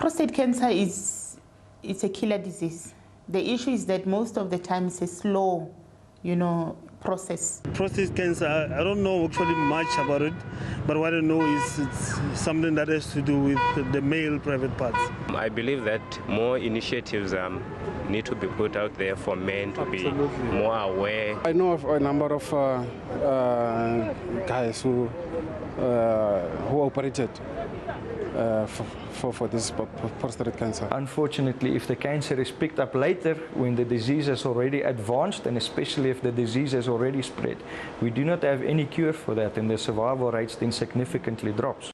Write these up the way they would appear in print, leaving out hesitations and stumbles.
Prostate cancer it's a killer disease. The issue is that most of the time it's a slow, process. Prostate cancer, I don't know actually much about it, but what I know is it's something that has to do with the male private parts. I believe that more initiatives need to be put out there for men to be more aware. I know of a number of guys who operated for this prostate cancer. Unfortunately, if the cancer is picked up later, when the disease has already advanced, and especially if the disease has already spread, we do not have any cure for that, and the survival rates then significantly drops.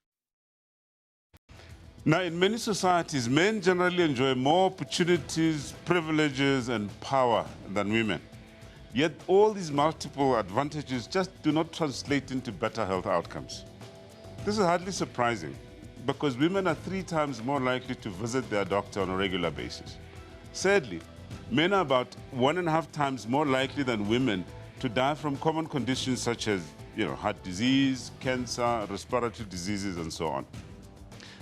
Now, in many societies, men generally enjoy more opportunities, privileges, and power than women. Yet all these multiple advantages just do not translate into better health outcomes. This is hardly surprising, because women are 3 times more likely to visit their doctor on a regular basis. Sadly, men are about 1.5 times more likely than women to die from common conditions such as, heart disease, cancer, respiratory diseases, and so on.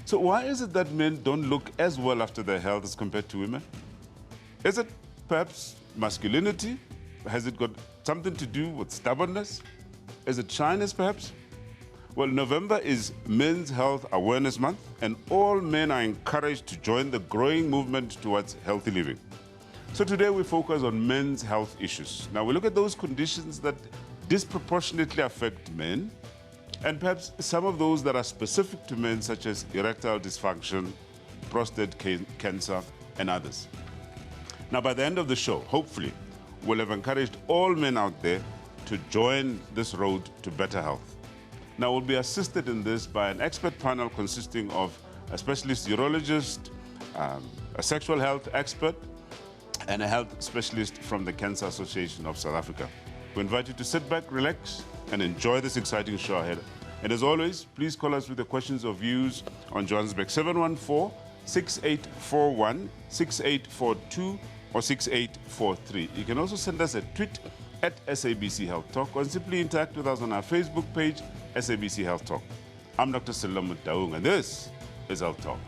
So why is it that men don't look as well after their health as compared to women? Is it perhaps masculinity? Has it got something to do with stubbornness? Is it shyness, perhaps? Well, November is Men's Health Awareness Month, and all men are encouraged to join the growing movement towards healthy living. So today we focus on men's health issues. Now we look at those conditions that disproportionately affect men, and perhaps some of those that are specific to men, such as erectile dysfunction, prostate cancer, and others. Now, by the end of the show, hopefully, we'll have encouraged all men out there to join this road to better health. Now, we'll be assisted in this by an expert panel consisting of a specialist urologist, a sexual health expert, and a health specialist from the Cancer Association of South Africa. We invite you to sit back, relax, and enjoy this exciting show ahead. And as always, please call us with the questions or views on Johannesburg 714-6841, 6842, or 6843. You can also send us a tweet at SABC Health Talk, or simply interact with us on our Facebook page, SABC Health Talk. I'm Dr. Selamut Daung, and this is Health Talk.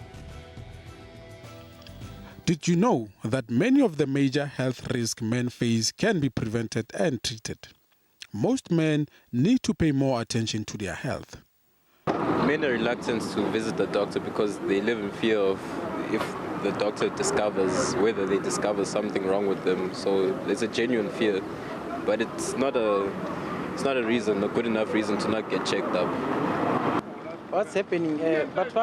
Did you know that many of the major health risks men face can be prevented and treated? Most men need to pay more attention to their health. Men are reluctant to visit the doctor because they live in fear of if the doctor discovers whether they discover something wrong with them. So there's a genuine fear, but it's not a reason, a good enough reason to not get checked up. What's happening? But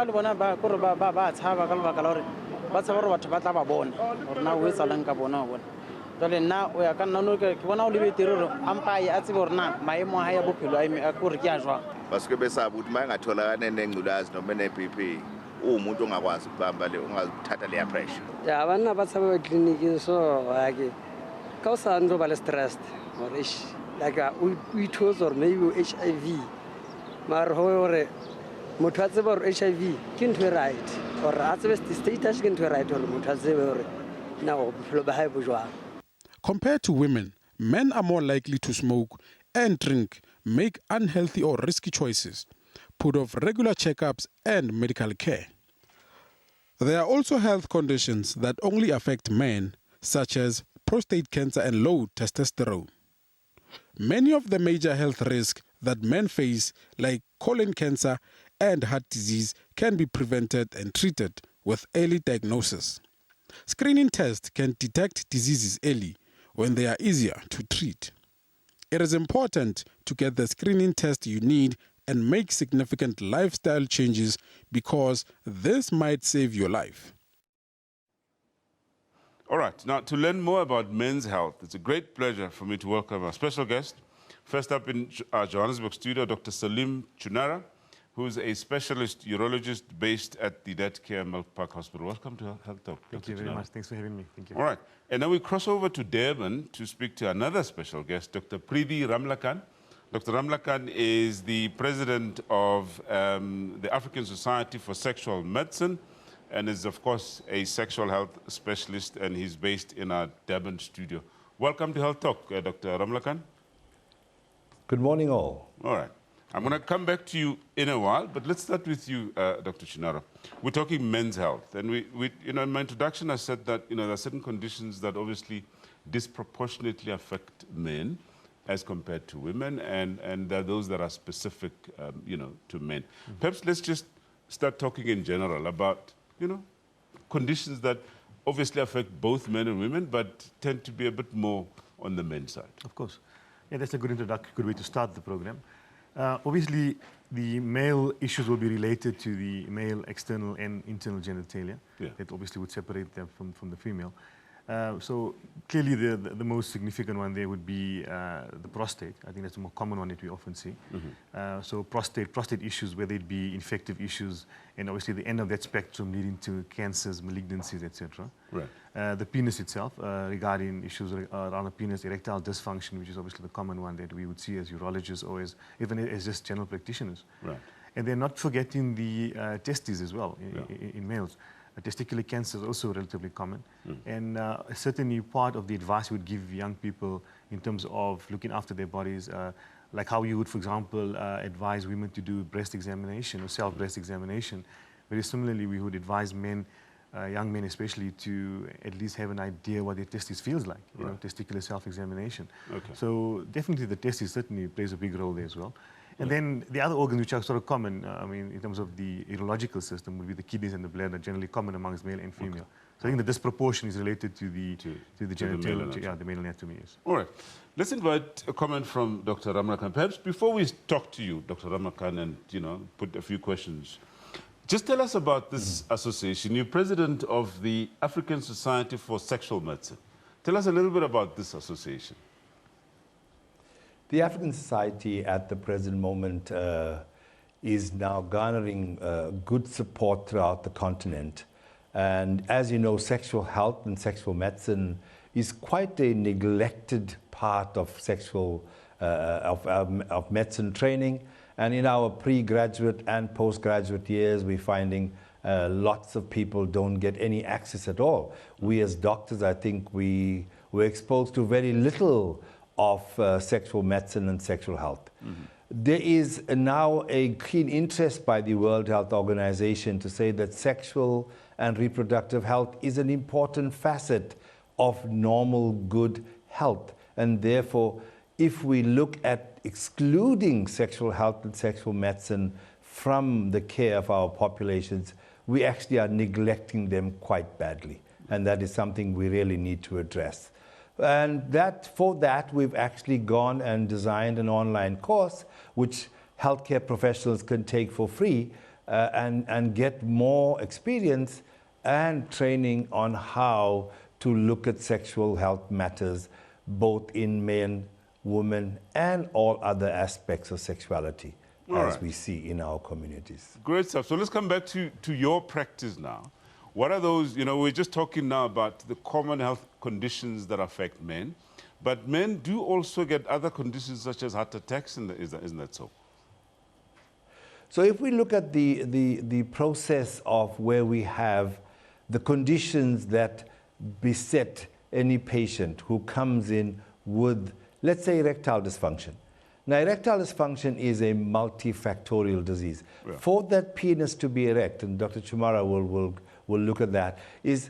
now we are can no ke bona o le betere ampa ya tse borna maemo ha ya bophelo a ko re ke a jwa baske be sa buti ma ngathola ngculazi noma ne-BP umuntu ongakwazi ukubamba le ungathatha le pressure ya bana ba tsaba clinic so ke ka o sa ndo ba le stressed or ish like we chose or maybe HIV mar hore motho a tseba gore HIV ke ntwe right or a tsebe status ke ntwe right or motho a tsebe gore na o bophelo ba hae bo jwa. Compared to women, men are more likely to smoke and drink, make unhealthy or risky choices, put off regular checkups and medical care. There are also health conditions that only affect men, such as prostate cancer and low testosterone. Many of the major health risks that men face, like colon cancer and heart disease, can be prevented and treated with early diagnosis. Screening tests can detect diseases early, when they are easier to treat. It is important to get the screening test you need and make significant lifestyle changes because this might save your life. All right, now to learn more about men's health, it's a great pleasure for me to welcome our special guest. First up in our Johannesburg studio, Dr. Salim Chunara, who is a specialist urologist based at the Netcare Milk Park Hospital. Welcome to Health Talk. Thank you very much. Thanks for having me. Thank you. All right. And now we cross over to Durban to speak to another special guest, Dr. Preeti Ramlakan. Dr. Ramlakan is the president of the African Society for Sexual Medicine and is, of course, a sexual health specialist, and he's based in our Durban studio. Welcome to Health Talk, Dr. Ramlakan. Good morning, all. All right. I'm going to come back to you in a while, but let's start with you, Dr. Chinara. We're talking men's health, and you know, in my introduction, I said that, you know, there are certain conditions that obviously disproportionately affect men as compared to women, and there are those that are specific, you know, to men. Perhaps let's just start talking in general about, you know, conditions that obviously affect both men and women, but tend to be a bit more on the men's side. Of course. Yeah, that's a good way to start the program. Obviously, the male issues will be related to the male external and internal genitalia. Yeah. That obviously would separate them from the female. So clearly the most significant one there would be the prostate. I think that's the more common one that we often see. So prostate issues, whether it be infective issues, and obviously the end of that spectrum leading to cancers, malignancies, etc. Right. The penis itself, regarding issues around the penis, erectile dysfunction, which is obviously the common one that we would see as urologists or even as just general practitioners. Right. And then not forgetting the testes as well in males. Testicular cancer is also relatively common. And certainly part of the advice we would give young people in terms of looking after their bodies, like how you would, for example, advise women to do breast examination or self-breast examination. Very similarly, we would advise men, young men especially, to at least have an idea what their testes feels like, you know, testicular self-examination. Okay. So definitely the testes certainly plays a big role there as well. And then the other organs which are sort of common, I mean, in terms of the urological system, would be the kidneys and the bladder, generally common amongst male and female. So I think the disproportion is related to the genital, the male anatomy. Yes. All right. Let's invite a comment from Dr. Ramakan. Perhaps before we talk to you, Dr. Ramakan, and, you know, put a few questions, just tell us about this association. You're president of the African Society for Sexual Medicine. Tell us a little bit about this association. The African Society at the present moment is now garnering good support throughout the continent. And as you know, sexual health and sexual medicine is quite a neglected part of of medicine training. And in our pre-graduate and postgraduate years, we're finding lots of people don't get any access at all. We as doctors, I think we were exposed to very little of sexual medicine and sexual health. There is now a keen interest by the World Health Organization to say that sexual and reproductive health is an important facet of normal good health. And therefore, if we look at excluding sexual health and sexual medicine from the care of our populations, we actually are neglecting them quite badly. And that is something we really need to address. And for that, we've actually gone and designed an online course which healthcare professionals can take for free and get more experience and training on how to look at sexual health matters, both in men, women, and all other aspects of sexuality as we see in our communities. Great stuff. So let's come back to your practice now. What are those, you know, we're just talking now about the common health conditions that affect men, but men do also get other conditions such as heart attacks, isn't that so? So if we look at the process of where we have the conditions that beset any patient who comes in with, let's say, erectile dysfunction. Now, erectile dysfunction is a multifactorial disease. Yeah. For that penis to be erect, and Dr. Chumara will look at that, is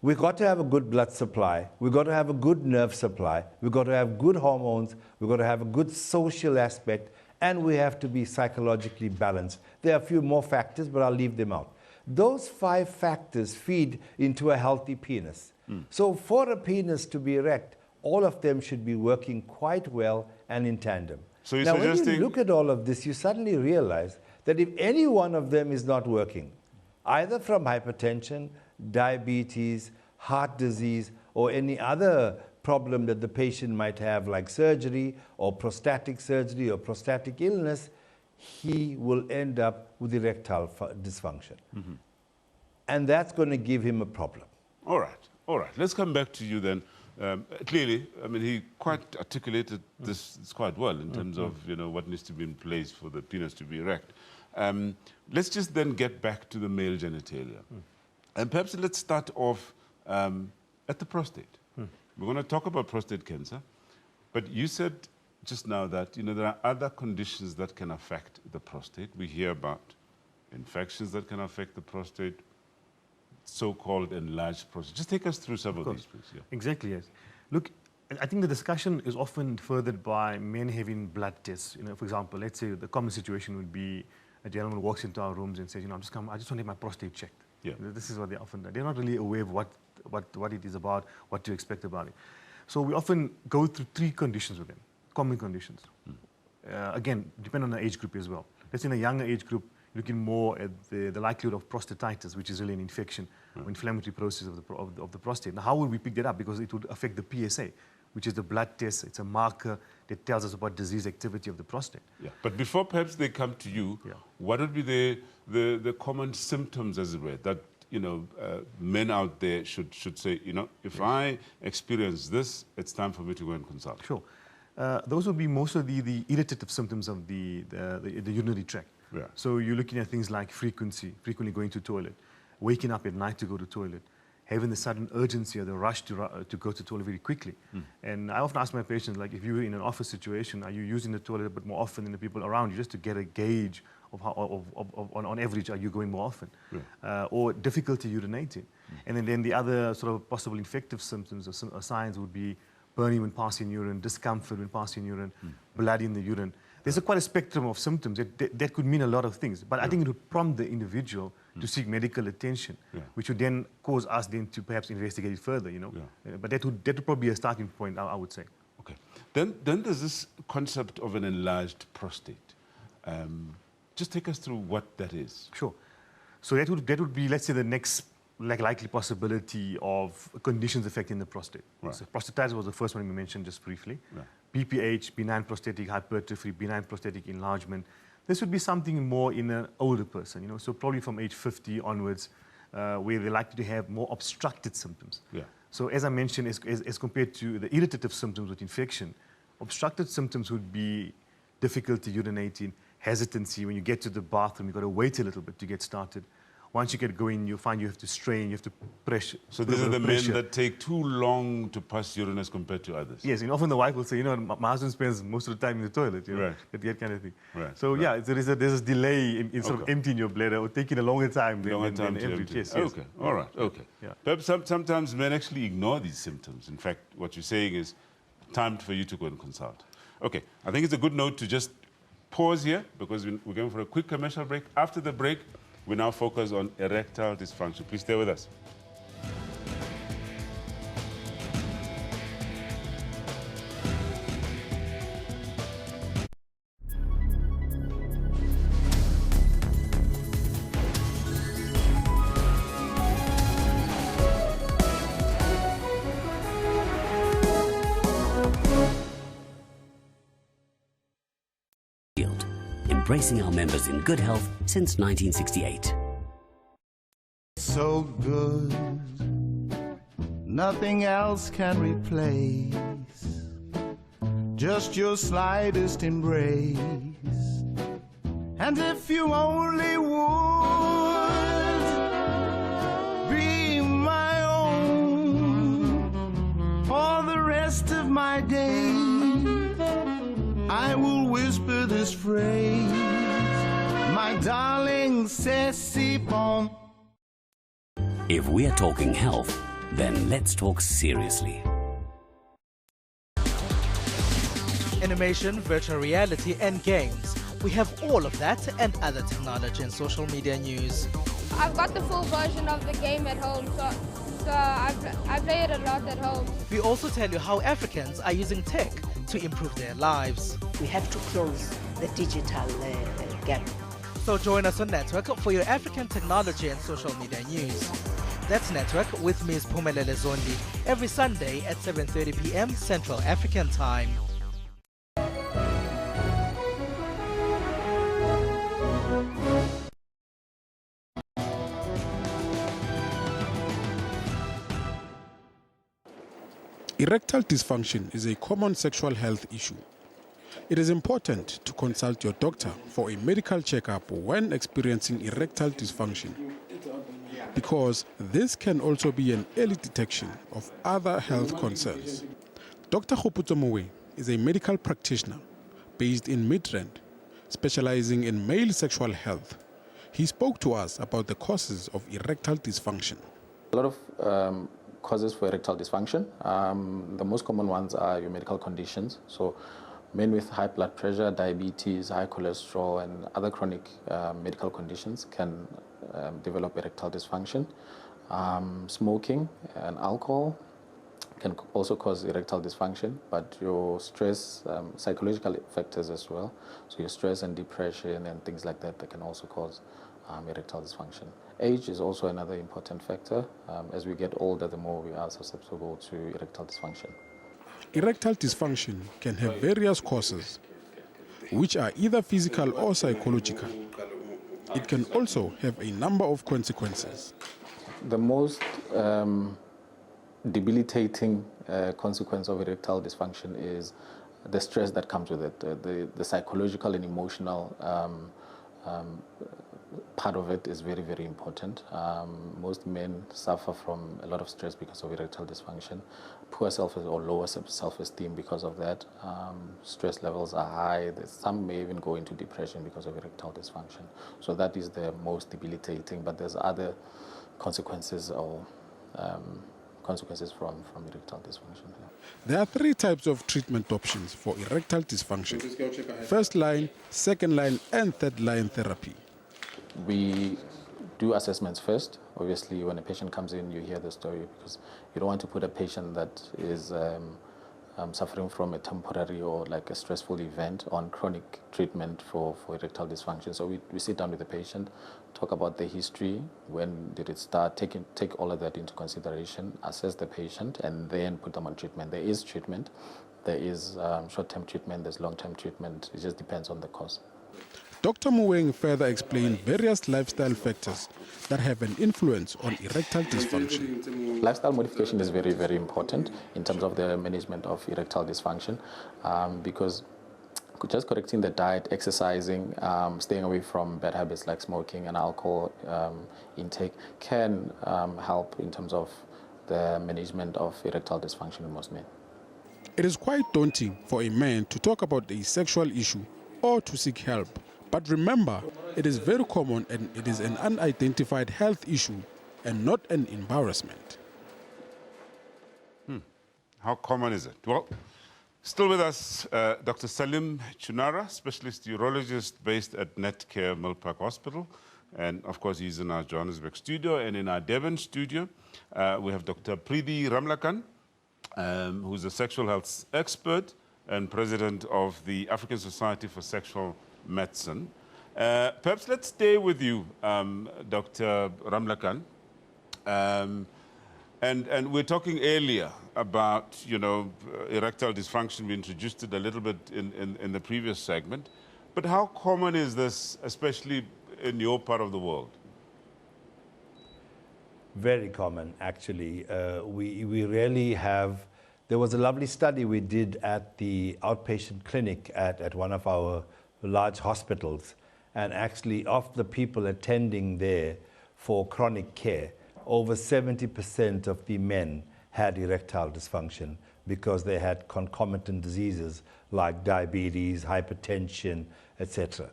we've got to have a good blood supply, we've got to have a good nerve supply, we've got to have good hormones, we've got to have a good social aspect, and we have to be psychologically balanced. There are a few more factors, but I'll leave them out. Those 5 factors feed into a healthy penis. So for a penis to be erect, all of them should be working quite well and in tandem. So you're now, suggesting... when you look at all of this, you suddenly realize that if any one of them is not working, either from hypertension, diabetes, heart disease, or any other problem that the patient might have, like surgery or prostatic surgery or prostatic illness, he will end up with erectile dysfunction. And that's going to give him a problem. All right. Let's come back to you then. Clearly, I mean, he quite articulated this quite well in terms of, you know, what needs to be in place for the penis to be erect. Let's just then get back to the male genitalia. And perhaps let's start off at the prostate. We're going to talk about prostate cancer, but you said just now that, there are other conditions that can affect the prostate. We hear about infections that can affect the prostate, so-called enlarged prostate. Just take us through some of these, please. Yeah. Exactly, yes. Look, I think the discussion is often furthered by men having blood tests. For example, let's say the common situation would be a gentleman walks into our rooms and says, I just want to have my prostate checked. Yeah. This is what they often do. They're not really aware of what it is about, what to expect about it. So we often go through 3 conditions with them, common conditions. Again, depend on the age group as well. Let's say in a younger age group, looking more at the likelihood of prostatitis, which is really an infection or inflammatory process of the prostate. Now, how would we pick that up? Because it would affect the PSA, which is the blood test. It's a marker that tells us about disease activity of the prostate. Yeah. But before perhaps they come to you, what would be the common symptoms, as it were, that men out there should say, if I experience this, it's time for me to go and consult? Sure. Those would be most of the irritative symptoms of the urinary tract. Yeah. So you're looking at things like frequently going to toilet, waking up at night to go to toilet, having the sudden urgency or the rush to go to the toilet very quickly. And I often ask my patients, like, if you're in an office situation, are you using the toilet a bit more often than the people around you, just to get a gauge of how, on average, are you going more often? Or difficulty urinating. And then the other sort of possible infective symptoms or signs would be burning when passing urine, discomfort when passing urine, blood in the urine. There's quite a spectrum of symptoms that could mean a lot of things, but I think it would prompt the individual to seek medical attention, which would then cause us then to perhaps investigate it further, But that would probably be a starting point, I would say. Okay. Then there's this concept of an enlarged prostate. Just take us through what that is. Sure. So that would be, let's say, the next likely possibility of conditions affecting the prostate. Right. So prostatitis was the first one we mentioned just briefly. Right. BPH, benign prostatic hypertrophy, benign prostatic enlargement. This would be something more in an older person, so probably from age 50 onwards, where they're likely to have more obstructed symptoms. Yeah. So as I mentioned, as compared to the irritative symptoms with infection, obstructed symptoms would be difficulty urinating, hesitancy. When you get to the bathroom, you've got to wait a little bit to get started. Once you get going, you find you have to strain, you have to pressure. So these are the men that take too long to pass urine as compared to others? Yes, and often the wife will say, my husband spends most of the time in the toilet, right. that kind of thing. Right. So yeah, there's a delay in sort of emptying your bladder or taking a longer time than average. Yes, okay, all right, okay. Yeah. Perhaps sometimes men actually ignore these symptoms. In fact, what you're saying is time for you to go and consult. Okay, I think it's a good note to just pause here because we're going for a quick commercial break. After the break, we now focus on erectile dysfunction. Please stay with us. Embracing our members in good health since 1968. So good, nothing else can replace just your slightest embrace. And if you only would be my own for the rest of my days, I will whisper this phrase, my darling, c'est si bon. If we're talking health, then let's talk seriously. Animation, virtual reality and games. We have all of that and other technology and social media news. I've got the full version of the game at home, so I play it a lot at home. We also tell you how Africans are using tech to improve their lives. We have to close the digital gap. So join us on Network for your African technology and social media news. That's Network with Ms. Phumelele Zondi every Sunday at 7:30 p.m. Central African Time. Erectile dysfunction is a common sexual health issue. It is important to consult your doctor for a medical checkup when experiencing erectile dysfunction, because this can also be an early detection of other health concerns. Dr. Khoputso Mowe is a medical practitioner based in Midrand, specializing in male sexual health. He spoke to us about the causes of erectile dysfunction. A lot of causes for erectile dysfunction. The most common ones are your medical conditions. So men with high blood pressure, diabetes, high cholesterol, and other chronic medical conditions can develop erectile dysfunction. Smoking and alcohol can also cause erectile dysfunction, but your stress, psychological factors as well. So your stress and depression and things like that, that can also cause erectile dysfunction. Age is also another important factor. As we get older, the more we are susceptible to erectile dysfunction. Erectile dysfunction can have various causes, which are either physical or psychological. It can also have a number of consequences. The most debilitating consequence of erectile dysfunction is the stress that comes with it, the psychological and emotional part of it is very, very important. Most men suffer from a lot of stress because of erectile dysfunction, poor or lower self-esteem because of that. Stress levels are high. Some may even go into depression because of erectile dysfunction. So that is the most debilitating, but there's other consequences or consequences from erectile dysfunction. There are 3 types of treatment options for erectile dysfunction: first line, second line, and third line therapy. We do assessments first. Obviously, when a patient comes in, you hear the story because you don't want to put a patient that is suffering from a temporary or like a stressful event on chronic treatment for erectile dysfunction. So we sit down with the patient, talk about the history, when did it start, take all of that into consideration, assess the patient, and then put them on treatment. There is treatment. There is short-term treatment, there's long-term treatment. It just depends on the cause. Dr. Muweng further explained various lifestyle factors that have an influence on erectile dysfunction. Lifestyle modification is very, very important in terms of the management of erectile dysfunction because just correcting the diet, exercising, staying away from bad habits like smoking and alcohol intake can help in terms of the management of erectile dysfunction in most men. It is quite daunting for a man to talk about a sexual issue or to seek help. But remember, it is very common and it is an unidentified health issue and not an embarrassment. How common is it? Well, still with us, Dr. Salim Chunara, specialist urologist based at Netcare Millpark Hospital. And of course, he's in our Johannesburg studio. And in our Devon studio, we have Dr. Preeti Ramlakan, who's a sexual health expert and president of the African Society for Sexual Medicine. Perhaps let's stay with you, Dr. Ramlakan. And we're talking earlier about, erectile dysfunction. We introduced it a little bit in the previous segment. But how common is this, especially in your part of the world? Very common, actually. We really have. There was a lovely study we did at the outpatient clinic at one of our large hospitals, and actually of the people attending there for chronic care, over 70% of the men had erectile dysfunction because they had concomitant diseases like diabetes, hypertension, etc.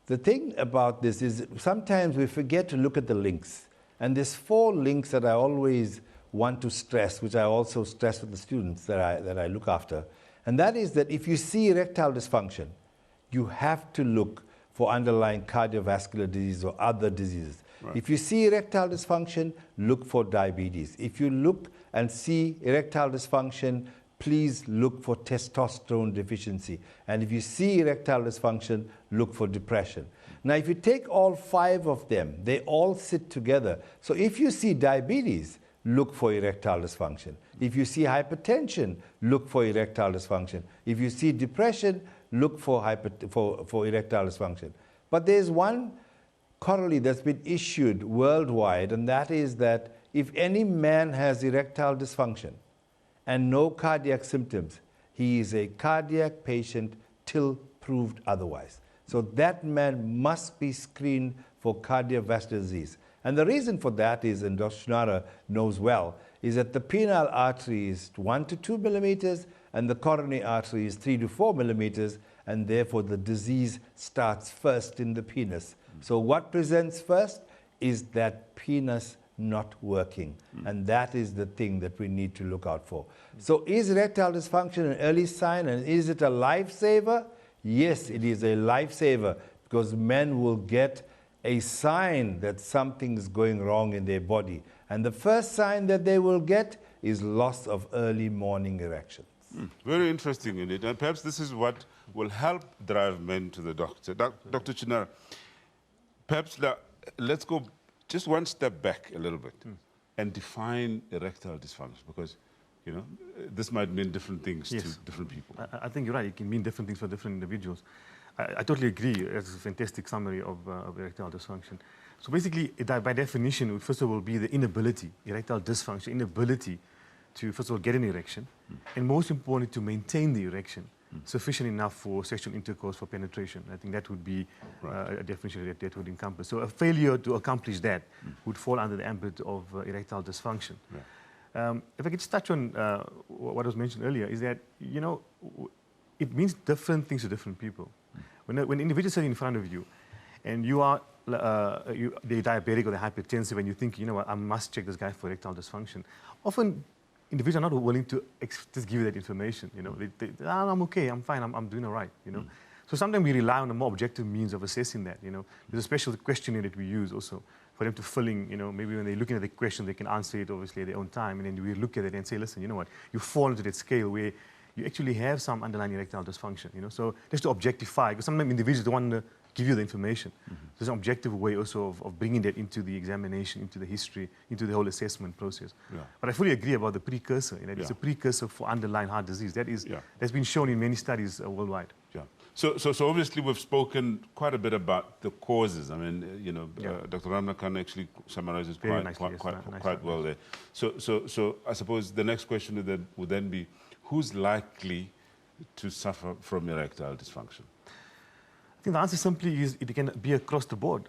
The thing about this is sometimes we forget to look at the links, and there's 4 links that I always want to stress, which I also stress with the students that I look after, and that is that if you see erectile dysfunction, you have to look for underlying cardiovascular disease or other diseases. Right. If you see erectile dysfunction, look for diabetes. If you look and see erectile dysfunction, please look for testosterone deficiency. And if you see erectile dysfunction, look for depression. Now, if you take all 5 of them, they all sit together. So if you see diabetes, look for erectile dysfunction. If you see hypertension, look for erectile dysfunction. If you see depression, look for erectile dysfunction. But there's one corollary that's been issued worldwide, and that is that if any man has erectile dysfunction and no cardiac symptoms, he is a cardiac patient till proved otherwise. So that man must be screened for cardiovascular disease. And the reason for that is, and Dr. Chunara knows well, is that the penile artery is 1 to 2 millimeters and the coronary artery is 3 to 4 millimeters, and therefore the disease starts first in the penis. So what presents first is that penis not working, and that is the thing that we need to look out for. So is erectile dysfunction an early sign, and is it a lifesaver? Yes, it is a lifesaver, because men will get a sign that something's going wrong in their body. And the first sign that they will get is loss of early morning erections. Very interesting in it. And perhaps this is what will help drive men to the doctor. Dr. Chinara, perhaps let's go just one step back a little bit and define erectile dysfunction, because you know, this might mean different things to different people. I think you're right. It can mean different things for different individuals. I totally agree. It's a fantastic summary of erectile dysfunction. So basically, by definition, it would first of all be the inability, erectile dysfunction, inability to, first of all, get an erection, and most importantly, to maintain the erection sufficient enough for sexual intercourse, for penetration. I think that would be a definition that would encompass. So a failure to accomplish that would fall under the ambit of erectile dysfunction. If I could just touch on what was mentioned earlier, is that, you know, it means different things to different people. When individuals are in front of you, and you are they're diabetic or they're hypertensive, and you think, you know what, I must check this guy for erectile dysfunction, often individuals are not willing to just give you that information. You know, I'm okay, I'm fine, I'm doing all right. You know, so sometimes we rely on a more objective means of assessing that. You know, there's a special questionnaire that we use also for them to fill in. You know, maybe when they're looking at the question, they can answer it obviously at their own time, and then we look at it and say, listen, you know what, you fall into that scale where you actually have some underlying erectile dysfunction. You know, so just to objectify, because sometimes individuals don't want to give you the information. There's an objective way also of bringing that into the examination, into the history, into the whole assessment process. But I fully agree about the precursor. You know, it's a precursor for underlying heart disease. That is, that's been shown in many studies worldwide. So obviously we've spoken quite a bit about the causes. I mean, you know, Dr. Ramnakan actually summarizes quite well there. So I suppose the next question would then be, who's likely to suffer from erectile dysfunction? I think the answer simply is it can be across the board.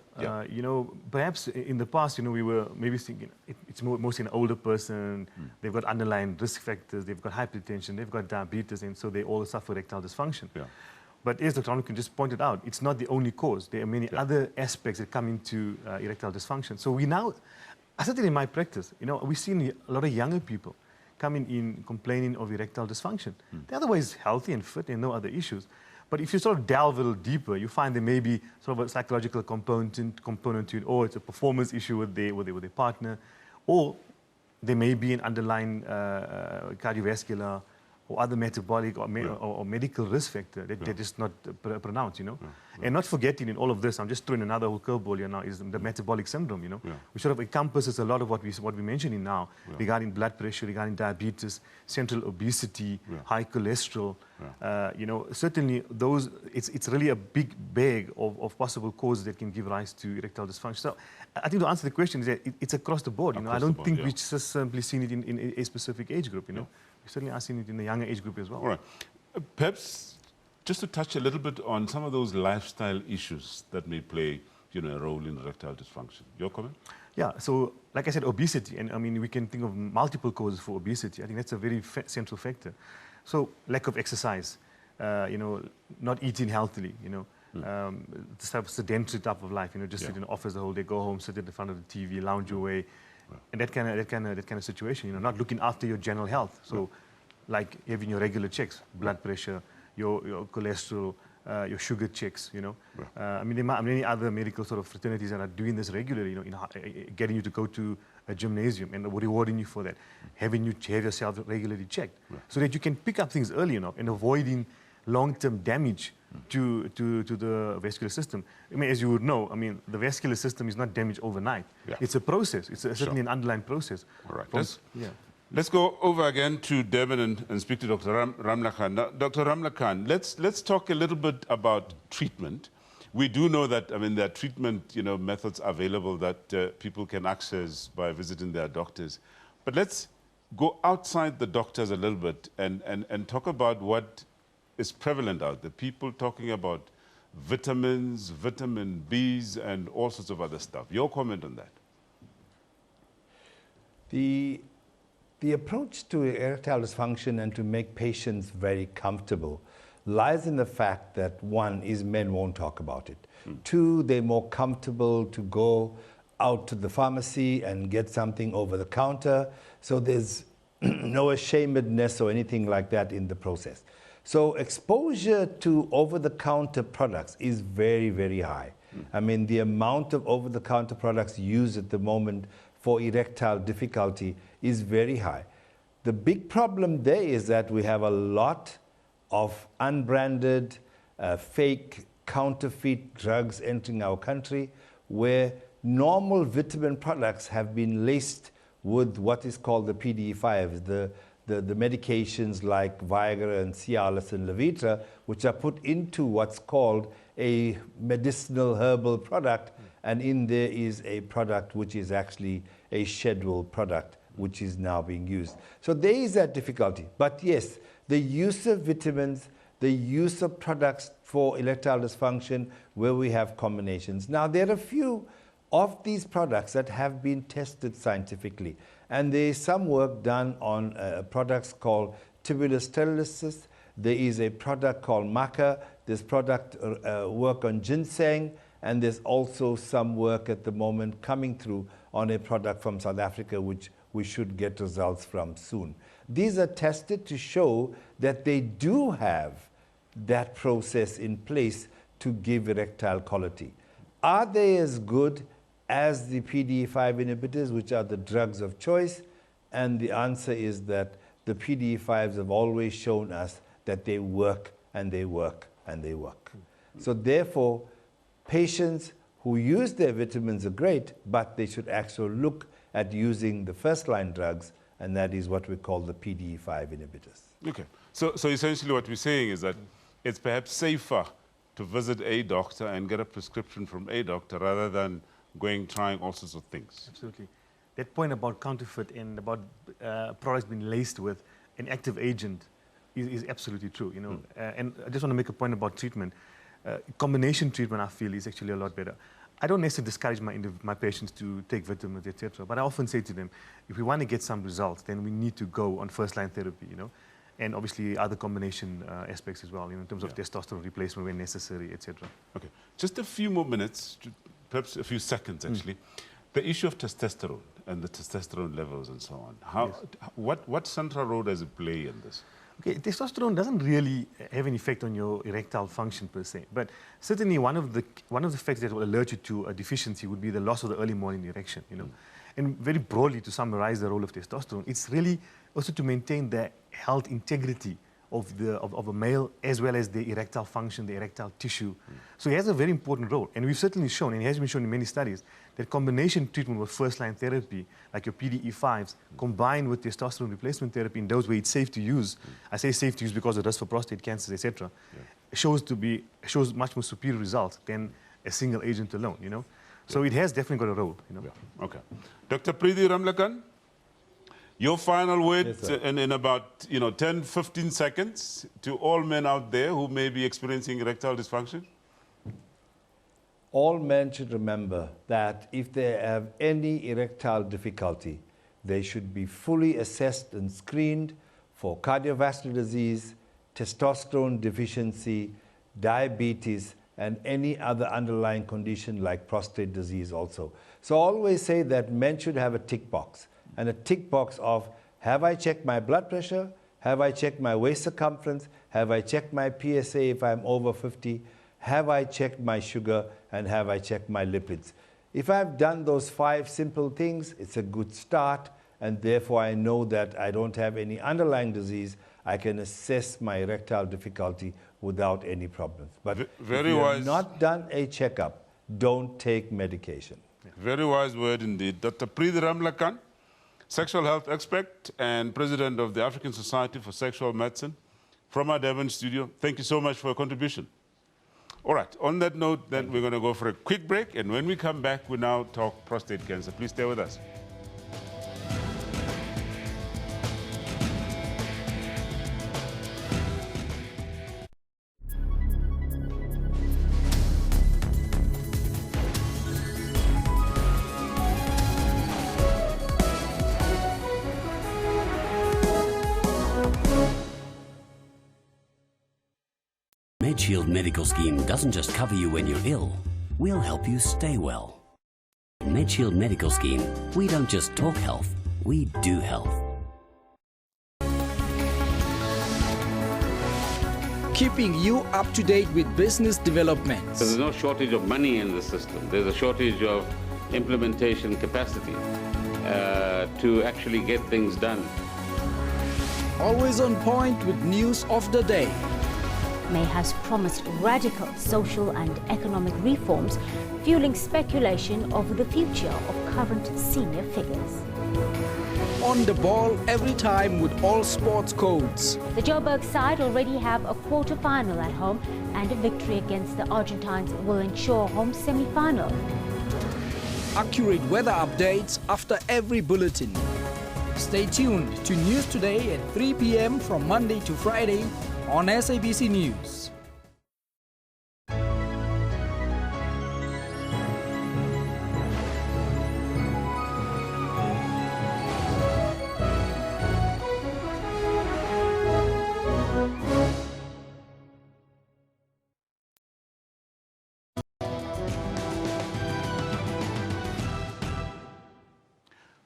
You know, perhaps in the past, you know, we were maybe thinking it's mostly an older person, they've got underlying risk factors, they've got hypertension, they've got diabetes, and so they all suffer erectile dysfunction. But as Dr. Ramnakan just pointed out, it's not the only cause. There are many other aspects that come into erectile dysfunction. So we now, I said it in my practice, you know, we've seen a lot of younger people coming in complaining of erectile dysfunction. They're otherwise healthy and fit and no other issues. But if you sort of delve a little deeper, you find there may be sort of a psychological component to it, or it's a performance issue with their partner, or there may be an underlying cardiovascular or other metabolic or medical risk factor that is not pronounced, you know. And not forgetting in all of this, I'm just throwing another whole curveball here now, is the metabolic syndrome, you know, which sort of encompasses a lot of what we're mentioning now regarding blood pressure, regarding diabetes, central obesity, high cholesterol. You know, certainly those, it's really a big bag of possible causes that can give rise to erectile dysfunction. So I think to answer the question is that it's across the board, you know. I don't think we've just simply seen it in a specific age group, you know. We certainly are seeing it in the younger age group as well. All right. Perhaps just to touch a little bit on some of those lifestyle issues that may play, you know, a role in erectile dysfunction. Your comment? Yeah, so like I said, obesity, and I mean, we can think of multiple causes for obesity. I think that's a very central factor. So lack of exercise, you know, not eating healthily, you know, this type of sedentary type of life, you know, just sit in the office the whole day, go home, sit in front of the TV, lounge away, and that kind of situation, you know, not looking after your general health. So, like having your regular checks, blood pressure, your cholesterol, your sugar checks, you know. I mean, there are many other medical sort of fraternities that are doing this regularly, you know, getting you to go to a gymnasium and rewarding you for that, having you have yourself regularly checked, so that you can pick up things early enough and avoiding long-term damage to the vascular system. I mean, as you would know, I mean, the vascular system is not damaged overnight. It's a process. It's certainly an underlying process. All right. Let's go over again to Durban and speak to Dr. Ramnakan. Now, Dr. Ramnakan, let's talk a little bit about treatment. We do know that, I mean, there are treatment, you know, methods available that people can access by visiting their doctors. But let's go outside the doctors a little bit and talk about what is prevalent out there. People talking about vitamins, vitamin Bs, and all sorts of other stuff. Your comment on that? The The approach to erectile dysfunction and to make patients very comfortable lies in the fact that, one, is men won't talk about it. Two, they're more comfortable to go out to the pharmacy and get something over the counter. So there's no ashamedness or anything like that in the process. So exposure to over-the-counter products is very, very high. I mean, the amount of over-the-counter products used at the moment for erectile difficulty is very high. The big problem there is that we have a lot of unbranded, fake, counterfeit drugs entering our country, where normal vitamin products have been laced with what is called the PDE5s, the medications like Viagra and Cialis and Levitra, which are put into what's called a medicinal herbal product, and in there is a product which is actually a scheduled product, which is now being used. So there is that difficulty. But yes, the use of vitamins, the use of products for erectile dysfunction where we have combinations. Now, there are a few of these products that have been tested scientifically, and there is some work done on products called tuberous sclerosis. There is a product called maca. There's product work on ginseng, and there's also some work at the moment coming through on a product from South Africa, which we should get results from soon. These are tested to show that they do have that process in place to give erectile quality. Are they as good as the PDE5 inhibitors, which are the drugs of choice? And the answer is that the PDE5s have always shown us that they work and they work and they work. So therefore, patients who use their vitamins are great, but they should actually look at using the first-line drugs, and that is what we call the PDE5 inhibitors. Okay. So essentially what we're saying is that it's perhaps safer to visit a doctor and get a prescription from a doctor rather than trying all sorts of things. Absolutely. That point about counterfeit and about products being laced with an active agent is absolutely true. You know, and I just want to make a point about treatment. Combination treatment, I feel, is actually a lot better. I don't necessarily discourage my patients to take vitamins, etc. But I often say to them, if we want to get some results, then we need to go on first-line therapy. You know, and obviously other combination aspects as well, you know, in terms of testosterone replacement when necessary, etc. Okay, just a few more minutes, perhaps a few seconds actually. The issue of testosterone and the testosterone levels and so on. What central role does it play in this? Okay, testosterone doesn't really have an effect on your erectile function per se, but certainly one of the factors that will alert you to a deficiency would be the loss of the early morning erection. You know, and very broadly to summarize the role of testosterone, it's really also to maintain the health integrity of a male as well as the erectile function, the erectile tissue. So it has a very important role, and we've certainly shown, and it has been shown in many studies, that combination treatment with first-line therapy, like your PDE5s, combined with testosterone replacement therapy in those where it's safe to use, I say safe to use because of the risk for prostate cancers, etc., shows much more superior results than a single agent alone, you know. So it has definitely got a role, you know. Yeah. Okay. Dr. Preethi Ramlakan, your final word in about 10, 15 seconds to all men out there who may be experiencing erectile dysfunction. All men should remember that if they have any erectile difficulty, they should be fully assessed and screened for cardiovascular disease, testosterone deficiency, diabetes, and any other underlying condition like prostate disease also. So I always say that men should have a tick box. And a tick box of, have I checked my blood pressure? Have I checked my waist circumference? Have I checked my PSA if I'm over 50? Have I checked my sugar? And have I checked my lipids? If I've done those 5 simple things, it's a good start, and therefore I know that I don't have any underlying disease. I can assess my erectile difficulty without any problems. But if you have not done a checkup, don't take medication. Very wise word indeed. Dr. Preethi Ramlakan, sexual health expert and president of the African Society for Sexual Medicine from our Devon studio. Thank you so much for your contribution. All right, on that note, then we're going to go for a quick break, and when we come back, we now talk prostate cancer. Please stay with us. MedShield Medical Scheme doesn't just cover you when you're ill, we'll help you stay well. MedShield Medical Scheme, we don't just talk health, we do health. Keeping you up to date with business developments. So there's no shortage of money in the system. There's a shortage of implementation capacity to actually get things done. Always on point with news of the day. May has promised radical social and economic reforms, fueling speculation over the future of current senior figures. On the ball every time with all sports codes. The Joburg side already have a quarter-final at home, and a victory against the Argentines will ensure home semi-final. Accurate weather updates after every bulletin. Stay tuned to News Today at 3 p.m. from Monday to Friday on SABC News.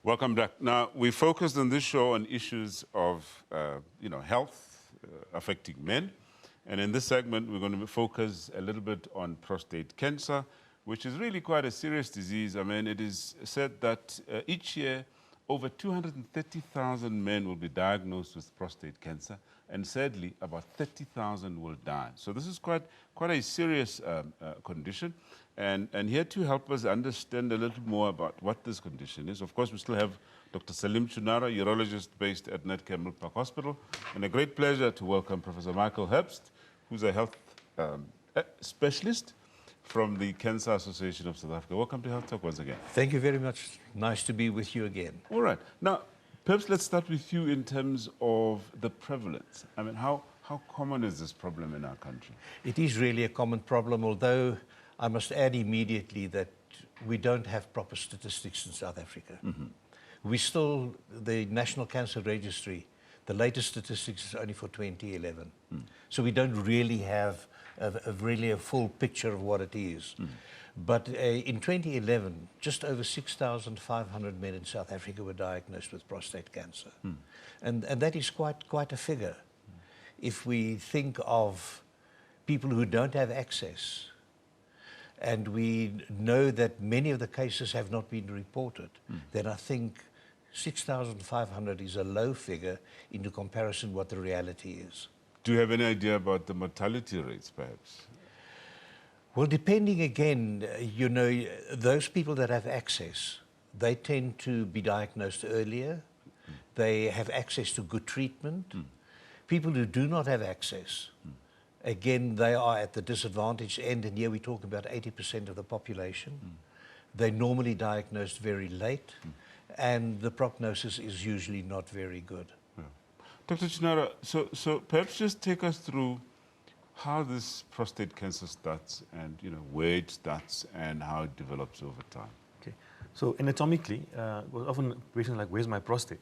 Welcome back. Now, we focused on this show on issues of, health affecting men. And in this segment, we're going to focus a little bit on prostate cancer, which is really quite a serious disease. I mean, it is said that each year, over 230,000 men will be diagnosed with prostate cancer. And sadly, about 30,000 will die. So this is quite a serious condition. And here to help us understand a little more about what this condition is, of course, we still have Dr. Salim Chunara, urologist based at Netcare Milk Park Hospital. And a great pleasure to welcome Professor Michael Herbst, who's a health specialist from the Cancer Association of South Africa. Welcome to Health Talk once again. Thank you very much. Nice to be with you again. All right. Now, perhaps let's start with you in terms of the prevalence. I mean, how common is this problem in our country? It is really a common problem, although I must add immediately that we don't have proper statistics in South Africa. Mm-hmm. We still, the National Cancer Registry, the latest statistics is only for 2011. Mm. So we don't really have a full picture of what it is. Mm. But in 2011, just over 6,500 men in South Africa were diagnosed with prostate cancer. Mm. And that is quite a figure. If we think of people who don't have access, and we know that many of the cases have not been reported, then I think 6,500 is a low figure into comparison what the reality is. Do you have any idea about the mortality rates, perhaps? Well, depending again, those people that have access, they tend to be diagnosed earlier. They have access to good treatment. People who do not have access, again, they are at the disadvantaged end, and here we talk about 80% of the population. They're normally diagnosed very late, and the prognosis is usually not very good. Yeah. Dr. Chinara, so perhaps just take us through how this prostate cancer starts and where it starts and how it develops over time. Okay. So anatomically, often patients are like, where's my prostate?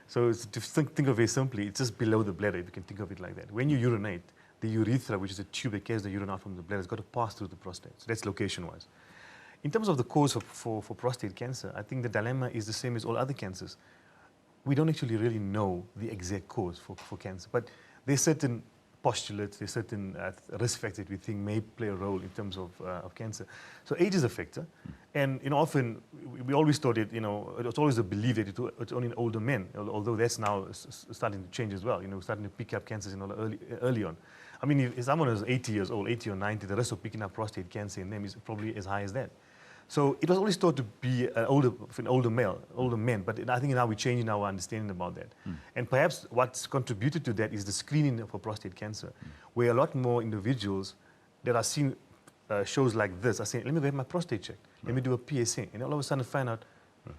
So to think of it simply, it's just below the bladder, if you can think of it like that. When you urinate, the urethra, which is a tube that carries the urine out from the bladder, has got to pass through the prostate. So that's location-wise. In terms of the cause for prostate cancer, I think the dilemma is the same as all other cancers. We don't actually really know the exact cause for cancer, but there's certain postulates, there's certain risk factors that we think may play a role in terms of cancer. So age is a factor, and often we always thought it, it's always a belief that it's only in older men, although that's now starting to change as well. Starting to pick up cancers early on. I mean, if someone is 80 years old, 80 or 90, the risk of picking up prostate cancer in them is probably as high as that. So it was always thought to be an older men, but I think now we're changing our understanding about that. And perhaps what's contributed to that is the screening for prostate cancer, where a lot more individuals that are seeing shows like this are saying, let me get my prostate checked, let me do a PSA, and all of a sudden find out,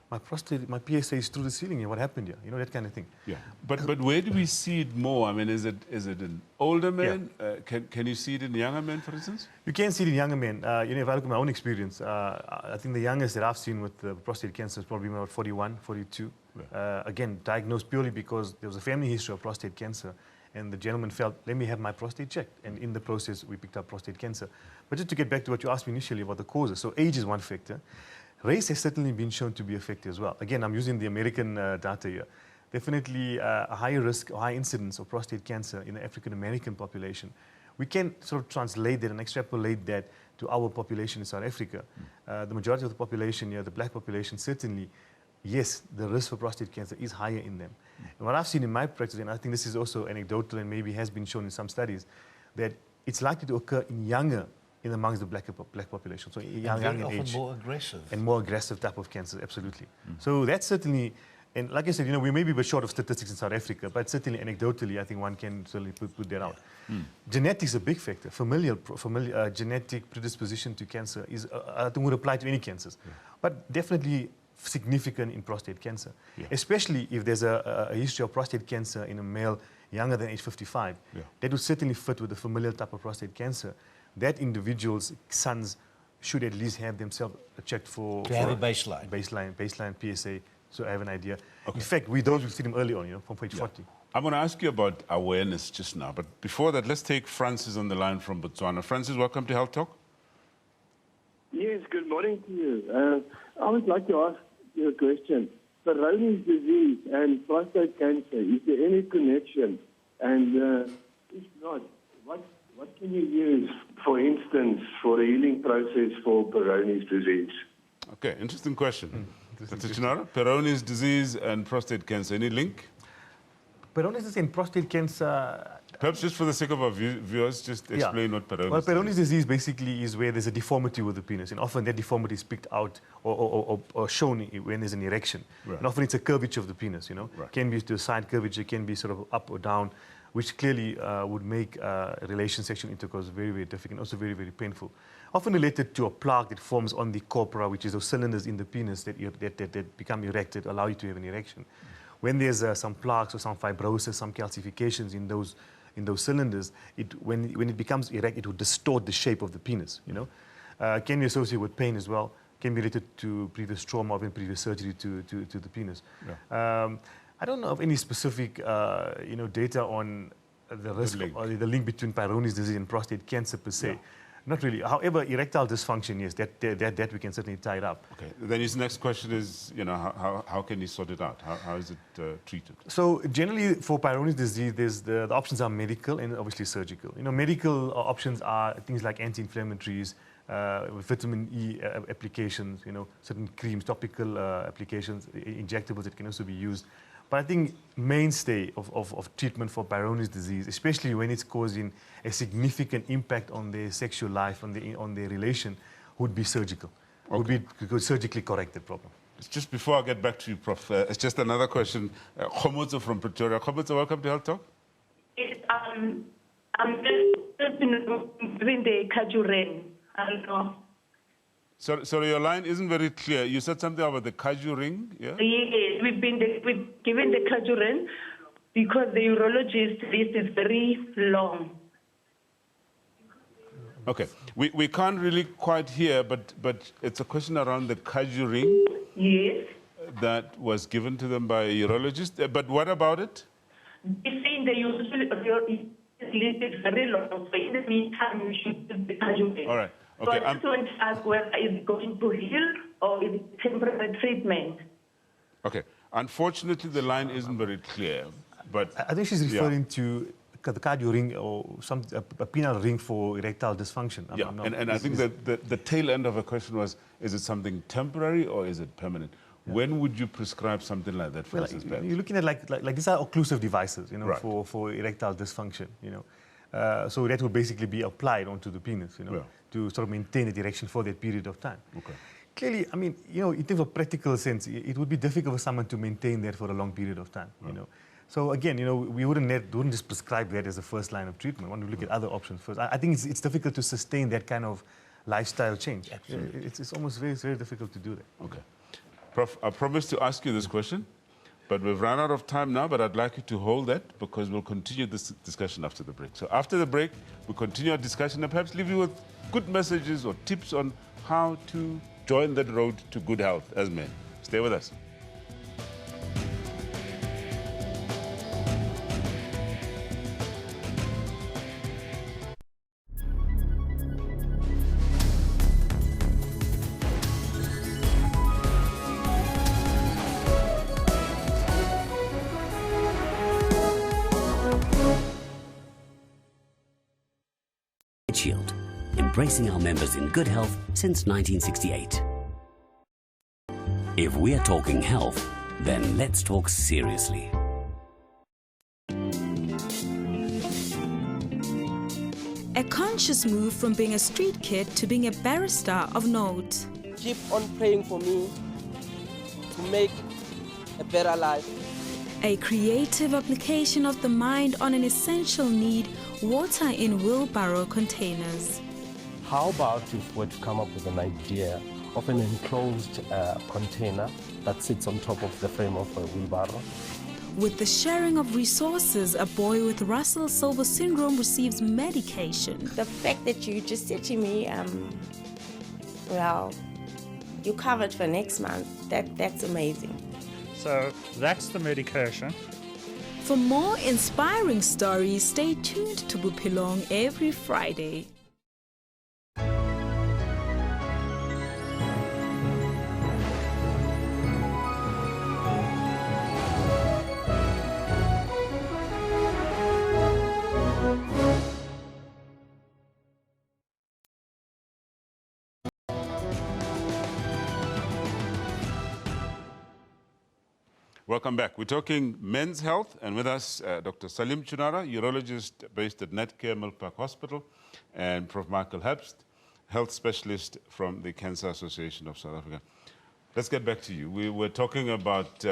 my PSA is through the ceiling here, what happened here? That kind of thing. Yeah, but where do we see it more? I mean, is it in older men? Yeah. Can you see it in younger men, for instance? You can see it in younger men. If I look at my own experience, I think the youngest that I've seen with prostate cancer is probably about 41, 42. Yeah. Again, diagnosed purely because there was a family history of prostate cancer. And the gentleman felt, let me have my prostate checked. And in the process, we picked up prostate cancer. But just to get back to what you asked me initially about the causes. So age is one factor. Race has certainly been shown to be a factor as well. Again, I'm using the American data here. Definitely a higher risk, high incidence of prostate cancer in the African-American population. We can sort of translate that and extrapolate that to our population in South Africa. The majority of the population here, the black population, certainly, yes, the risk for prostate cancer is higher in them. And what I've seen in my practice, and I think this is also anecdotal and maybe has been shown in some studies, that it's likely to occur in amongst the black population. So young in often age. more aggressive. And more aggressive type of cancer, absolutely. So that's certainly, and like I said, we may be a bit short of statistics in South Africa, but certainly anecdotally, I think one can certainly put that out. Genetics is a big factor. Familial genetic predisposition to cancer is, I think, would apply to any cancers, but definitely significant in prostate cancer, especially if there's a history of prostate cancer in a male younger than age 55. That would certainly fit with the familial type of prostate cancer. That individual's sons should at least have themselves checked for... To have a baseline. Baseline PSA, so I have an idea. Okay. In fact, we've seen them early on, from page 40. I'm going to ask you about awareness just now, but before that, let's take Francis on the line from Botswana. Francis, welcome to Health Talk. Yes, good morning to you. I would like to ask you a question. Peyronie's disease and prostate cancer, is there any connection? And if not, what can you use, for instance, for a healing process for Peyronie's disease? Okay, interesting question. Peyronie's disease and prostate cancer, any link? Peyronie's disease and prostate cancer... Perhaps just for the sake of our viewers, just explain what Peyronie's Well, Peyronie's disease basically is where there's a deformity with the penis, and often that deformity is picked out or shown when there's an erection. Right. And often it's a curvature of the penis, Right. Can be to a side curvature, can be sort of up or down, which clearly would make sexual intercourse very, very difficult and also very, very painful. Often related to a plaque that forms on the corpora, which is those cylinders in the penis that become erected, allow you to have an erection. When there's some plaques or some fibrosis, some calcifications in those cylinders, when it becomes erect, it will distort the shape of the penis. Can be associated with pain as well. Can be related to previous trauma or even previous surgery to the penis. Yeah. I don't know of any specific data on the risk or the link between Peyronie's disease and prostate cancer per se. Yeah. Not really. However, erectile dysfunction, yes, that we can certainly tie it up. Okay. Then his next question is, how can you sort it out? How is it treated? So generally for Peyronie's disease, the options are medical and obviously surgical. Medical options are things like anti-inflammatories, vitamin E applications, certain creams, topical applications, injectables that can also be used. But I think mainstay of treatment for Peyronie's disease, especially when it's causing a significant impact on their sexual life, on their relation, would be surgical. Okay. Would be surgically corrected problem. It's just before I get back to you, Prof, it's just another question. Khomotso from Pretoria. Khomotso, welcome to Health Talk. I'm just doing the Kajuren. I don't know. Sorry, your line isn't very clear. You said something about the kaju ring, yeah? Yes, we've given the Kajuren because the urologist list is very long. Okay, we can't really quite hear, but it's a question around the kaju ring. Yes. That was given to them by a urologist. But what about it? They say the urologist list is very long, so in the meantime, you should use the Kajuren. All right. Okay, so I just want to ask whether it's going to heal or is it temporary treatment? Okay. Unfortunately, the line isn't very clear, but... I think she's referring to the cardio ring or a penile ring for erectile dysfunction. And I think that the tail end of her question was, is it something temporary or is it permanent? Yeah. When would you prescribe something like that, for instance? You're looking at like these are occlusive devices, right. for erectile dysfunction, So that would basically be applied onto the penis, to sort of maintain the erection for that period of time. Okay. Clearly, I mean, in terms of practical sense, it would be difficult for someone to maintain that for a long period of time, right. So again, we wouldn't just prescribe that as a first line of treatment. We want to look at other options first. I think it's difficult to sustain that kind of lifestyle change. Absolutely. It's almost very, very difficult to do that. Okay. Prof, I promised to ask you this question, but we've run out of time now, but I'd like you to hold that because we'll continue this discussion after the break. So after the break, we'll continue our discussion and perhaps leave you with good messages or tips on how to join that road to good health as men. Stay with us. Shield, embracing our members in good health since 1968. If we're talking health, then let's talk seriously. A conscious move from being a street kid to being a barrister of note. Keep on praying for me to make a better life. A creative application of the mind on an essential need, water in wheelbarrow containers. How about if we were to come up with an idea of an enclosed container that sits on top of the frame of a wheelbarrow? With the sharing of resources, a boy with Russell Silver syndrome receives medication. The fact that you just said to me, well, you covered for next month, that's amazing. So that's the medication. For more inspiring stories, stay tuned to Bupilong every Friday. Welcome back. We're talking men's health, and with us, Dr. Salim Chunara, urologist based at Netcare Milk Park Hospital, and Prof. Michael Herbst, health specialist from the Cancer Association of South Africa. Let's get back to you. We were talking about,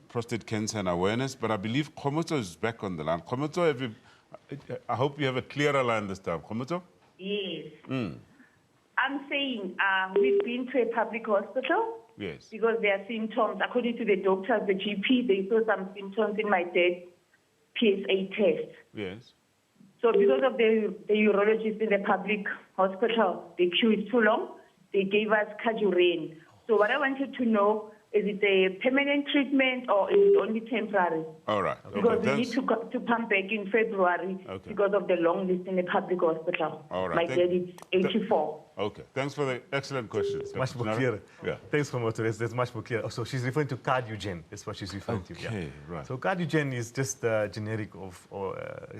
prostate cancer and awareness, but I believe Khomoto is back on the line. Khomoto, I hope you have a clearer line this time. Khomoto? Yes. I'm saying we've been to a public hospital. Yes. Because there are symptoms. According to the doctors, the GP, they saw some symptoms in my dad's PSA test. Yes. So because of the urologist in the public hospital, the queue is too long, they gave us Kajurane. So what I wanted to know, is it a permanent treatment or is it only temporary? All right. Because we need to come back in February because of the long list in the public hospital. All right. My dad is 84. Okay. Thanks for the excellent questions. It's much more clear. Yeah. Thanks for that's much more clear. Oh, so she's referring to Cardiogen. That's what she's referring to. Okay, right. So Cardiogen is just generic of,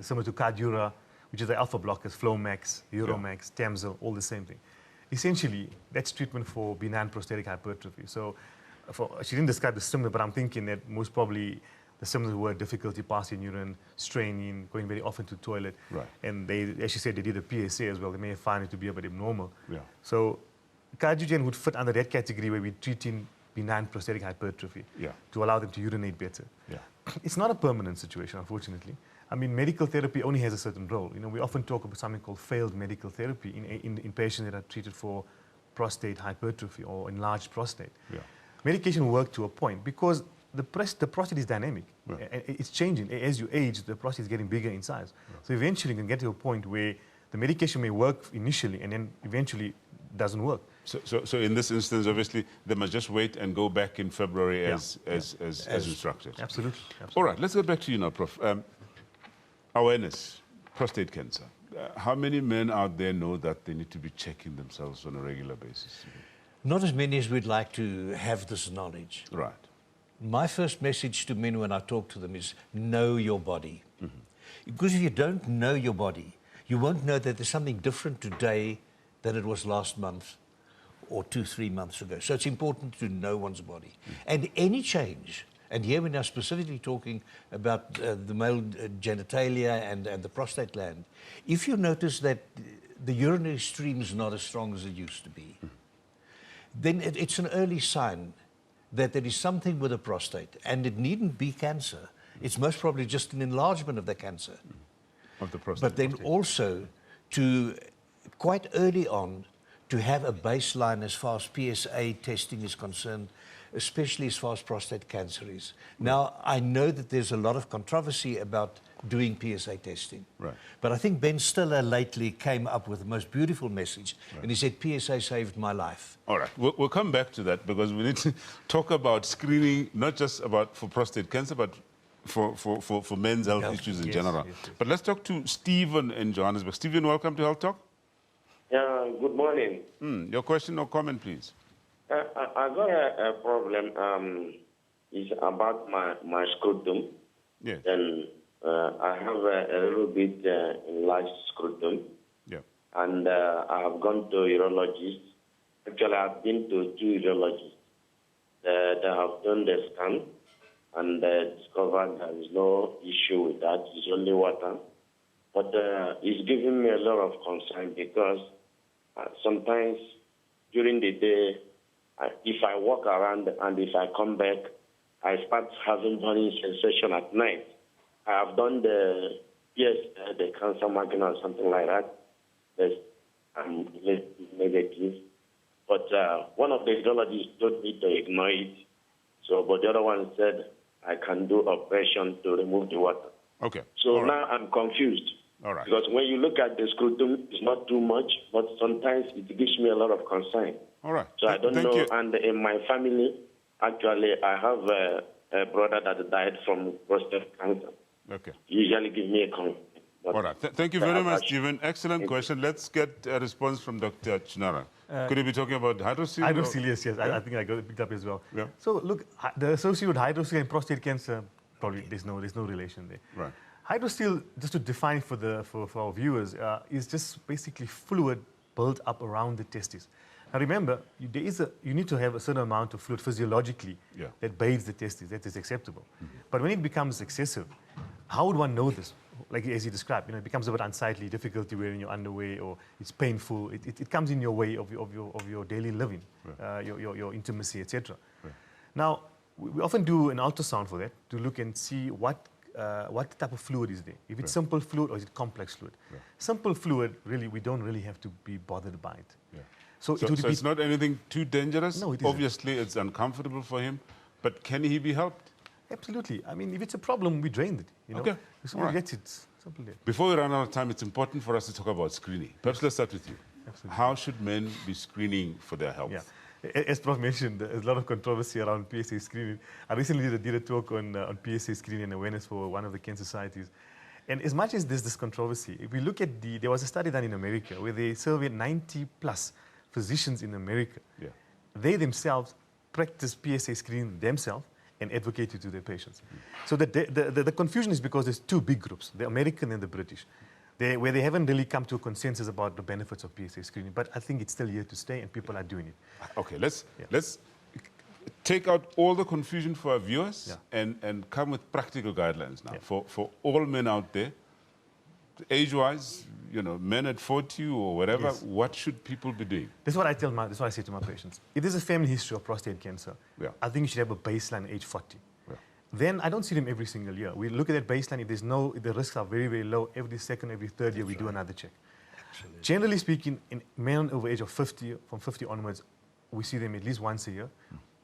similar to Cardura, which is the alpha blockers, Flomax, Uromax, Tamsil, all the same thing. Essentially, that's treatment for benign prostatic hypertrophy. So she didn't describe the symptoms, but I'm thinking that most probably the symptoms were difficulty passing urine, straining, going very often to the toilet. Right. And they, as she said, they did a PSA as well. They may have found it to be a bit abnormal. Yeah. So Cardiogen would fit under that category where we're treating benign prostatic hypertrophy to allow them to urinate better. Yeah. It's not a permanent situation, unfortunately. I mean, medical therapy only has a certain role. We often talk about something called failed medical therapy in patients that are treated for prostate hypertrophy or enlarged prostate. Yeah. Medication work to a point because the prostate is dynamic. It's changing. As you age, the prostate is getting bigger in size. So eventually you can get to a point where the medication may work initially and then eventually doesn't work. So in this instance, obviously, they must just wait and go back in February as instructed. Absolutely. All right, let's get back to you now, Prof. Awareness, prostate cancer. How many men out there know that they need to be checking themselves on a regular basis? Not as many as we'd like to have this knowledge. Right. My first message to men when I talk to them is know your body. Because if you don't know your body, you won't know that there's something different today than it was last month or 2-3 months ago. So it's important to know one's body. And any change, and here we're now specifically talking about the male genitalia and the prostate gland, if you notice that the urinary stream is not as strong as it used to be, then it's an early sign that there is something with the prostate, and it needn't be cancer. It's most probably just an enlargement of the cancer. Of the prostate. But then also to, quite early on, to have a baseline as far as PSA testing is concerned, especially as far as prostate cancer is. Now, I know that there's a lot of controversy about doing PSA testing. Right. But I think Ben Stiller lately came up with the most beautiful message, and he said, PSA saved my life. All right, we'll come back to that because we need to talk about screening, not just for prostate cancer, but for men's health issues in general. Yes. But let's talk to Stephen in Johannesburg. Stephen, welcome to Health Talk. Yeah, good morning. Your question or comment, please. I got a problem. It's about my scrotum. Yes. And I have a little bit enlarged scrotum. Yeah. And I have gone to urologists. Actually, I've been to 2 urologists. They have done the scan and discovered there is no issue with that. It's only water. But it's giving me a lot of concern because sometimes during the day, if I walk around and if I come back, I start having burning sensation at night. I have done the cancer marking or something like that. I'm negative. But one of the urologists told me to ignore it. So, but the other one said I can do operation to remove the water. Okay. So All now I'm confused. All right. Because when you look at the scrotum, it's not too much, but sometimes it gives me a lot of concern. All right. So I don't Thank know. you. And in my family, actually, I have a brother that died from prostate cancer. Okay. He usually give me a comment. All right. Thank you very much, Stephen. Excellent question. Let's get a response from Dr. Chinara. Could you be talking about hydrocele? Hydrocele, yes. I think I got it picked up as well. Yeah. So look, the association with hydrocele and prostate cancer, probably there's no relation there. Right. Hydrocele, just to define for our viewers, is just basically fluid built up around the testes. Now remember, you need to have a certain amount of fluid physiologically that bathes the testes. That is acceptable. But when it becomes excessive, how would one know this? Like as you described, it becomes a bit unsightly, difficulty wearing your underwear, or it's painful. It comes in your way of your daily living, your intimacy, etc. Right. Now, we often do an ultrasound for that to look and see what type of fluid is there. If it's simple fluid or is it complex fluid. Simple fluid, really, we don't really have to be bothered by it. So it's not anything too dangerous? No, it isn't. Obviously, it's uncomfortable for him, but can he be helped? Absolutely. I mean, if it's a problem, we drained it. Okay. So we get it. Simple there. Before we run out of time, it's important for us to talk about screening. Perhaps let's start with you. Absolutely. How should men be screening for their health? Yeah. As Prof mentioned, there's a lot of controversy around PSA screening. I recently did a talk on PSA screening and awareness for one of the cancer societies. And as much as there's this controversy, if we look at there was a study done in America where they surveyed 90+ physicians in America. Yeah. They themselves practice PSA screening themselves and advocate it to their patients. So the confusion is because there's 2 big groups, the American and the British, where they haven't really come to a consensus about the benefits of PSA screening. But I think it's still here to stay and people are doing it. Okay, let's take out all the confusion for our viewers and come with practical guidelines now for all men out there. Age-wise, men at 40 or whatever, what should people be doing? That's what I say to my patients. If there's a family history of prostate cancer, I think you should have a baseline age 40. Then I don't see them every single year. We look at that baseline. If the risks are very, very low, every second, every third year, we do another check. Absolutely. Generally speaking, in men over age of 50, from 50 onwards, we see them at least once a year.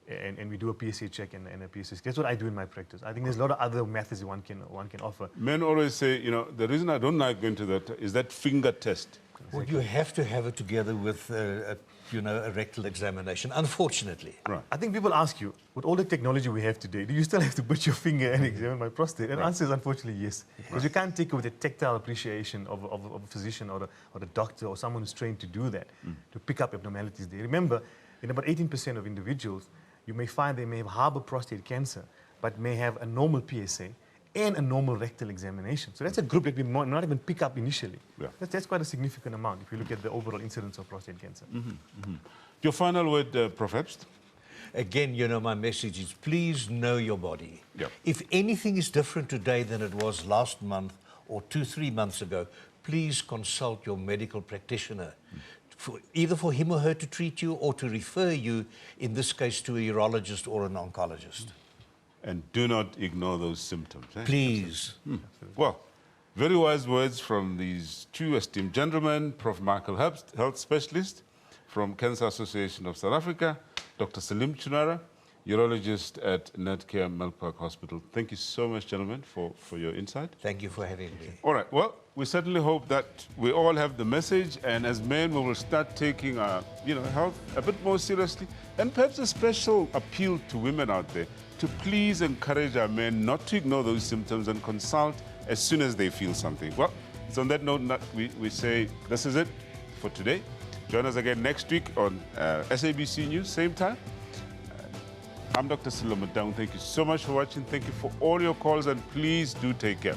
And we do a PSA check and a PSA. That's what I do in my practice. I think there's a lot of other methods one can offer. Men always say, the reason I don't like going to that is that finger test. Well, you have to have it together with, a rectal examination, unfortunately. Right. I think people ask you, with all the technology we have today, do you still have to put your finger and examine my prostate? And the answer is unfortunately yes. Because you can't take it with a tactile appreciation of a physician or a doctor or someone who's trained to do that, to pick up abnormalities there. Remember, in about 18% of individuals, you may find they may harbor prostate cancer, but may have a normal PSA and a normal rectal examination. So that's a group that we might not even pick up initially. Yeah. That's quite a significant amount if you look at the overall incidence of prostate cancer. Your final word, Prof. Herbst? Again, my message is please know your body. Yep. If anything is different today than it was last month or 2-3 months ago, please consult your medical practitioner. Either for him or her to treat you or to refer you, in this case, to a urologist or an oncologist. And do not ignore those symptoms. Please. Well, very wise words from these 2 esteemed gentlemen, Prof. Michael Herbst, health specialist from Cancer Association of South Africa, Dr. Salim Chinara, urologist at Netcare Melkpark Hospital. Thank you so much, gentlemen, for your insight. Thank you for having me. All right. Well, we certainly hope that we all have the message, and as men, we will start taking our, health a bit more seriously, and perhaps a special appeal to women out there to please encourage our men not to ignore those symptoms and consult as soon as they feel something. Well, it's on that note that we say this is it for today. Join us again next week on SABC News, same time. I'm Dr. Solomon Down. Thank you so much for watching. Thank you for all your calls, and please do take care.